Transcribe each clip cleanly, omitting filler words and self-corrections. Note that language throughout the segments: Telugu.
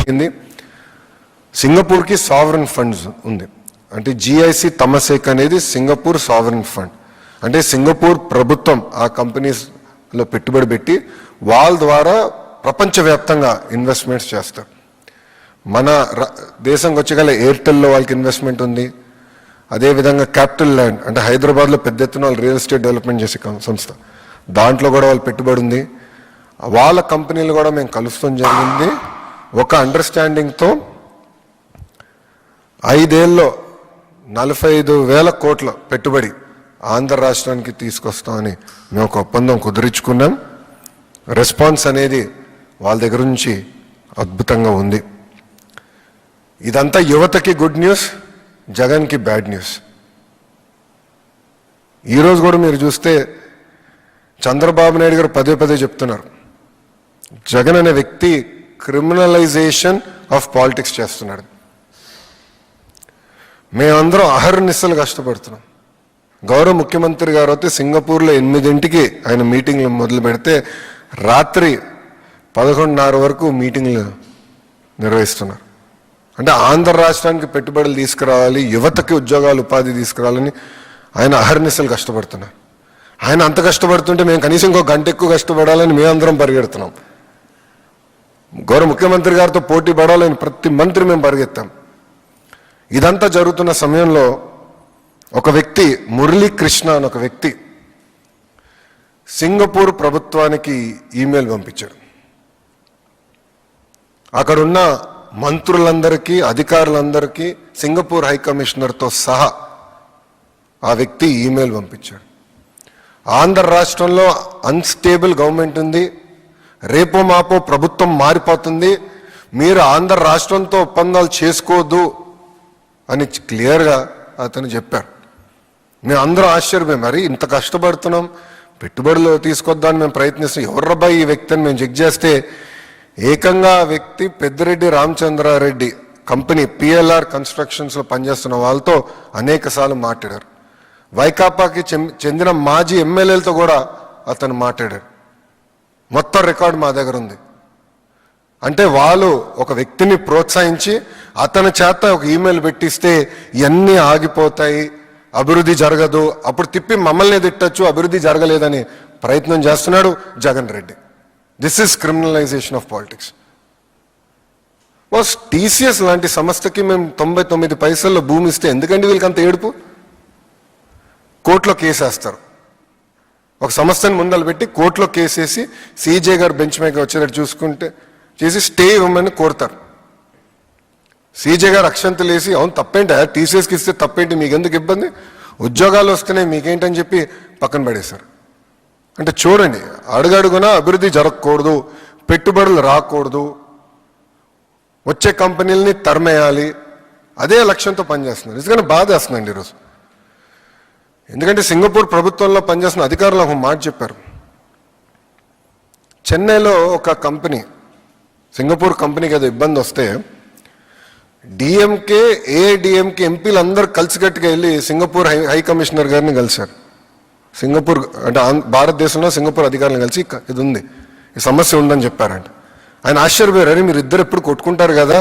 జరిగింది. సింగపూర్కి సావరన్ ఫండ్స్ ఉంది. అంటే జిఐసి తమసేక్ అనేది సింగపూర్ సావరన్ ఫండ్. అంటే సింగపూర్ ప్రభుత్వం ఆ కంపెనీస్లో పెట్టుబడి పెట్టి వాళ్ళ ద్వారా ప్రపంచవ్యాప్తంగా ఇన్వెస్ట్మెంట్స్ చేస్తారు. మన దేశంకి వచ్చేగల ఎయిర్టెల్లో వాళ్ళకి ఇన్వెస్ట్మెంట్ ఉంది. అదేవిధంగా క్యాపిటల్ ల్యాండ్ అంటే హైదరాబాద్లో పెద్ద ఎత్తున వాళ్ళు రియల్ ఎస్టేట్ డెవలప్మెంట్ చేసే సంస్థ, దాంట్లో కూడా వాళ్ళు పెట్టుబడి ఉంది. వాళ్ళ కంపెనీలు కూడా మేము కలుస్తాం జరిగింది. ఒక అండర్స్టాండింగ్తో 5 ఏళ్ళలో 45,000 కోట్ల పెట్టుబడి ఆంధ్ర రాష్ట్రానికి తీసుకొస్తామని మేము ఒక ఒప్పందం కుదిరించుకున్నాం. రెస్పాన్స్ అనేది వాళ్ళ దగ్గర నుంచి అద్భుతంగా ఉంది. ఇదంతా యువతకి గుడ్ న్యూస్, జగన్కి బ్యాడ్ న్యూస్. ఈరోజు కూడా మీరు చూస్తే చంద్రబాబు నాయుడు గారు పదే పదే చెప్తున్నారు, జగన్ అనే వ్యక్తి క్రిమినలైజేషన్ ఆఫ్ పాలిటిక్స్ చేస్తున్నాడు. మేమందరం అహర్నిశలు కష్టపడుతున్నాం. గౌరవ ముఖ్యమంత్రి గారు అయితే సింగపూర్లో 8 ఆయన మీటింగ్లు మొదలు పెడితే రాత్రి 11:30 వరకు మీటింగ్లు నిర్వహిస్తున్నారు. అంటే ఆంధ్ర రాష్ట్రానికి పెట్టుబడులు తీసుకురావాలి, యువతకి ఉద్యోగాలు ఉపాధి తీసుకురావాలని ఆయన అహర్నిశలు కష్టపడుతున్నారు. ఆయన అంత కష్టపడుతుంటే మేము కనీసం ఇంకో గంట ఎక్కువ కష్టపడాలని మేమందరం పరిగెడుతున్నాం. గౌరవ ముఖ్యమంత్రి గారితో పోటీ పడాలని ప్రతి మంత్రి మేము పరిగెత్తాం. ఇదంతా జరుగుతున్న సమయంలో ఒక వ్యక్తి, మురళీకృష్ణ అని ఒక వ్యక్తి సింగపూర్ ప్రభుత్వానికి ఈమెయిల్ పంపించాడు. అక్కడున్న మంత్రులందరికీ, అధికారులందరికీ, సింగపూర్ హై కమిషనర్తో సహా ఆ వ్యక్తి ఈమెయిల్ పంపించాడు. ఆంధ్ర రాష్ట్రంలో అన్స్టేబుల్ గవర్నమెంట్ ఉంది, రేపో మాపో ప్రభుత్వం మారిపోతుంది, మీరు ఆంధ్ర రాష్ట్రంతో ఒప్పందాలు చేసుకోవద్దు అని క్లియర్గా అతను చెప్పారు. మేము అందరం ఆశ్చర్యపోయాం, మరి ఇంత కష్టపడుతున్నాం, పెట్టుబడులు తీసుకొద్దామని మేము ప్రయత్నిస్తాం, ఎవర్రబాయి ఈ వ్యక్తి అని మేము చెక్ చేస్తే ఏకంగా ఆ వ్యక్తి పెద్దిరెడ్డి రామచంద్రారెడ్డి కంపెనీ పిఎల్ఆర్ కన్స్ట్రక్షన్స్లో పనిచేస్తున్న వాళ్ళతో అనేక సార్లు మాట్లాడారు. వైకాపాకి చెందిన మాజీ ఎమ్మెల్యేలతో కూడా అతను మాట్లాడారు. మొత్తం రికార్డు మా దగ్గర ఉంది. అంటే వాళ్ళు ఒక వ్యక్తిని ప్రోత్సహించి అతని చేత ఒక ఈమెయిల్ పెట్టిస్తే ఇవన్నీ ఆగిపోతాయి, అభివృద్ధి జరగదు, అప్పుడు తిప్పి మమ్మల్ని తిట్టచ్చు, అభివృద్ధి జరగలేదని ప్రయత్నం చేస్తున్నాడు Jagan Reddy. This is criminalization of politics. TCS లాంటి సంస్థకి మేము 99 పైసల్లో భూమి ఇస్తే ఎందుకండి వీళ్ళకి అంత ఏడుపు? కోర్టులో కేసేస్తారు. ఒక సంస్థని ముందలు పెట్టి కోర్టులో కేసేసి సీజే గారు బెంచ్ మీద వచ్చేటట్టు చూసుకుంటే చేసి స్టే ఇవ్వమని కోరుతారు. సీజే గారు అక్షంతలు వేసి, అవును తప్పేంటి, టీసీఎస్కి ఇస్తే తప్పేంటి, మీకెందుకు ఇబ్బంది, ఉద్యోగాలు వస్తున్నాయి మీకేంటని చెప్పి పక్కన పడేశారు. అంటే చూడండి, అడుగడుగునా అభివృద్ధి జరగకూడదు, పెట్టుబడులు రాకూడదు, వచ్చే కంపెనీలని తరిమేయాలి, అదే లక్ష్యంతో పనిచేస్తున్నారు. నిజంగానే బాధ వేస్తుందండి ఈరోజు. ఎందుకంటే సింగపూర్ ప్రభుత్వంలో పనిచేస్తున్న అధికారులు ఒక మాట చెప్పారు. చెన్నైలో ఒక కంపెనీ, సింగపూర్ కంపెనీకి ఏదో ఇబ్బంది వస్తే డిఎంకే, ఏఐడిఎంకే ఎంపీలు అందరూ కలిసికట్టుగా వెళ్ళి సింగపూర్ హై కమిషనర్ గారిని కలిశారు. సింగపూర్ అంటే భారతదేశంలో సింగపూర్ అధికారులను కలిసి ఇది ఉంది, ఈ సమస్య ఉందని చెప్పారంట. ఆయన ఆశ్చర్యపోయారు, అరే మీరు ఇద్దరు ఎప్పుడు కొట్టుకుంటారు కదా,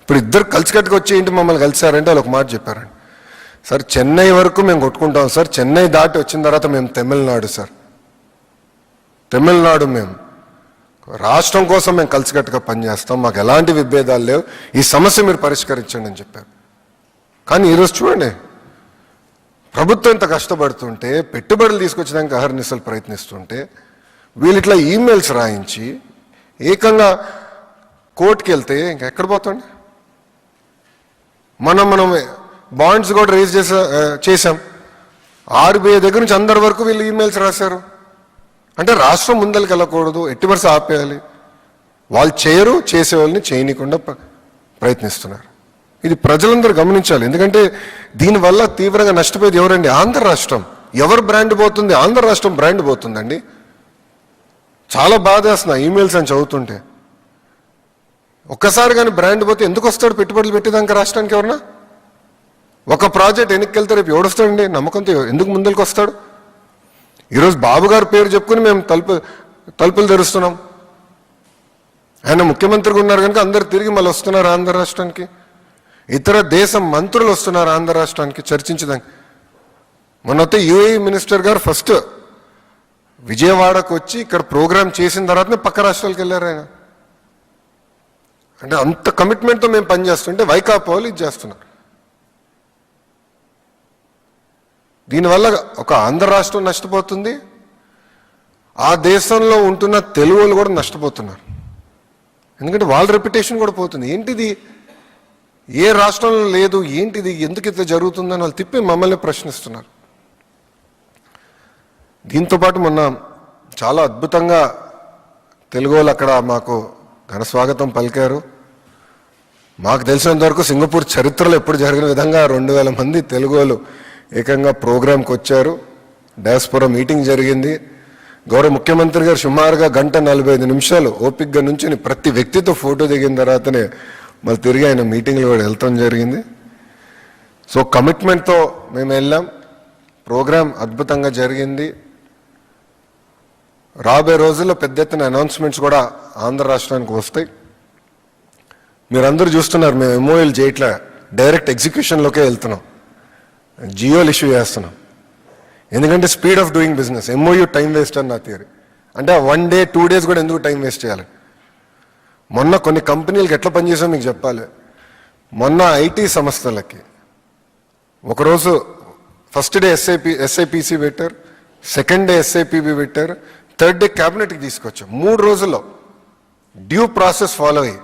ఇప్పుడు ఇద్దరు కలిసికట్టుగా వచ్చి ఏంటి మమ్మల్ని కలిశారంటే వాళ్ళు ఒక మాట చెప్పారండి, సార్ చెన్నై వరకు మేము కొట్టుకుంటాం సార్, చెన్నై దాటి వచ్చిన తర్వాత మేము తమిళనాడు సార్, తమిళనాడు మేము రాష్ట్రం కోసం మేము కలిసికట్టుగా పనిచేస్తాం, మాకు ఎలాంటి విభేదాలు లేవు, ఈ సమస్య మీరు పరిష్కరించండి అని చెప్పారు. కానీ ఈరోజు చూడండి, ప్రభుత్వం ఇంత కష్టపడుతుంటే, పెట్టుబడులు తీసుకొచ్చడానికి అహర్నిశలు ప్రయత్నిస్తుంటే, వీళ్ళు ఇట్లా ఈమెయిల్స్ రాయించి ఏకంగా కోర్టుకి వెళ్తే ఇంకెక్కడ పోతాండి. మనం బాండ్స్ కూడా రేజ్ చేశాం. ఆర్బీఐ దగ్గర నుంచి అందరి వరకు వీళ్ళు ఈమెయిల్స్ రాశారు. అంటే రాష్ట్రం ముందరికి వెళ్ళకూడదు, ఎట్టి వరుస ఆపేయాలి, వాళ్ళు చేయరు, చేసేవాళ్ళని చేయనీయకుండా ప్రయత్నిస్తున్నారు. ఇది ప్రజలందరూ గమనించాలి. ఎందుకంటే దీనివల్ల తీవ్రంగా నష్టపోయేది ఎవరండి? ఆంధ్ర రాష్ట్రం. ఎవరు బ్రాండ్ పోతుంది? ఆంధ్ర రాష్ట్రం బ్రాండ్ పోతుందండి. చాలా బాధ వేస్తున్నా ఈమెయిల్స్ అని చదువుతుంటే. ఒక్కసారి కానీ బ్రాండ్ పోతే ఎందుకు వస్తాడు పెట్టుబడులు పెట్టేదాకా రాష్ట్రానికి? ఎవరన్నా ఒక ప్రాజెక్ట్ వెనక్కి రేపు ఎవడొస్తాడండి? నమ్మకంతో ఎందుకు ముందరికి వస్తాడు? ఈరోజు బాబు గారి పేరు చెప్పుకుని మేము తలుపులు తెరుస్తున్నాం. ఆయన ముఖ్యమంత్రిగా ఉన్నారు కనుక అందరు తిరిగి మళ్ళీ వస్తున్నారు ఆంధ్ర రాష్ట్రానికి. ఇతర దేశం మంత్రులు వస్తున్నారు ఆంధ్ర రాష్ట్రానికి చర్చించడానికి. మొన్నైతే యుఏఈ మినిస్టర్ గారు ఫస్ట్ విజయవాడకు వచ్చి ఇక్కడ ప్రోగ్రామ్ చేసిన తర్వాతనే పక్క రాష్ట్రాలకు వెళ్ళారు ఆయన. అంటే అంత కమిట్మెంట్తో మేము పనిచేస్తుంటే వైకాపా వాళ్ళు ఇది చేస్తున్నారు. దీనివల్ల ఒక ఆంధ్ర రాష్ట్రం నష్టపోతుంది, ఆ దేశంలో ఉంటున్న తెలుగు వాళ్ళు కూడా నష్టపోతున్నారు. ఎందుకంటే వాళ్ళ రెప్యుటేషన్ కూడా పోతుంది. ఏంటిది, ఏ రాష్ట్రంలో లేదు, ఏంటిది, ఎందుకు ఇట్లా జరుగుతుందని వాళ్ళు తిప్పి మమ్మల్ని ప్రశ్నిస్తున్నారు. దీంతోపాటు మొన్న చాలా అద్భుతంగా తెలుగు వాళ్ళు అక్కడ మాకు ఘన స్వాగతం పలికారు. మాకు తెలిసినంత వరకు సింగపూర్ చరిత్రలో ఎప్పుడు జరిగిన విధంగా 2000 మంది తెలుగు వాళ్ళు ఏకంగా ప్రోగ్రాంకి వచ్చారు. డయాస్పోరా మీటింగ్ జరిగింది. గౌరవ ముఖ్యమంత్రి గారు సుమారుగా 1:45 ఓపిక్గా నుంచి ప్రతి వ్యక్తితో ఫోటో దిగిన తర్వాతనే మళ్ళీ తిరిగి ఆయన మీటింగ్లు కూడా వెళ్తాం జరిగింది. సో కమిట్మెంట్తో మేము వెళ్ళాం. ప్రోగ్రాం అద్భుతంగా జరిగింది. రాబోయే రోజుల్లో పెద్ద ఎత్తున అనౌన్స్మెంట్స్ కూడా ఆంధ్ర రాష్ట్రానికి వస్తాయి. మీరందరూ చూస్తున్నారు, మేము ఎంఓఏలు చేయట్లే, డైరెక్ట్ ఎగ్జిక్యూషన్లోకే వెళ్తున్నాం. జియోలు ఇష్యూ చేస్తున్నాం. ఎందుకంటే speed of doing business. MoU time waste అని నా థియరీ. అంటే 1 డే 2 డేస్ కూడా ఎందుకు టైం వేస్ట్ చేయాలి? మొన్న కొన్ని కంపెనీలకు ఎట్లా పనిచేసామో మీకు చెప్పాలి. మొన్న ఐటీ సంస్థలకి ఒకరోజు ఫస్ట్ డే ఎస్ఐపిసి పెట్టారు, సెకండ్ డే ఎస్ఐపిబి పెట్టారు, థర్డ్ డే క్యాబినెట్కి తీసుకొచ్చాం. 3 రోజుల్లో డ్యూ ప్రాసెస్ ఫాలో అయ్యి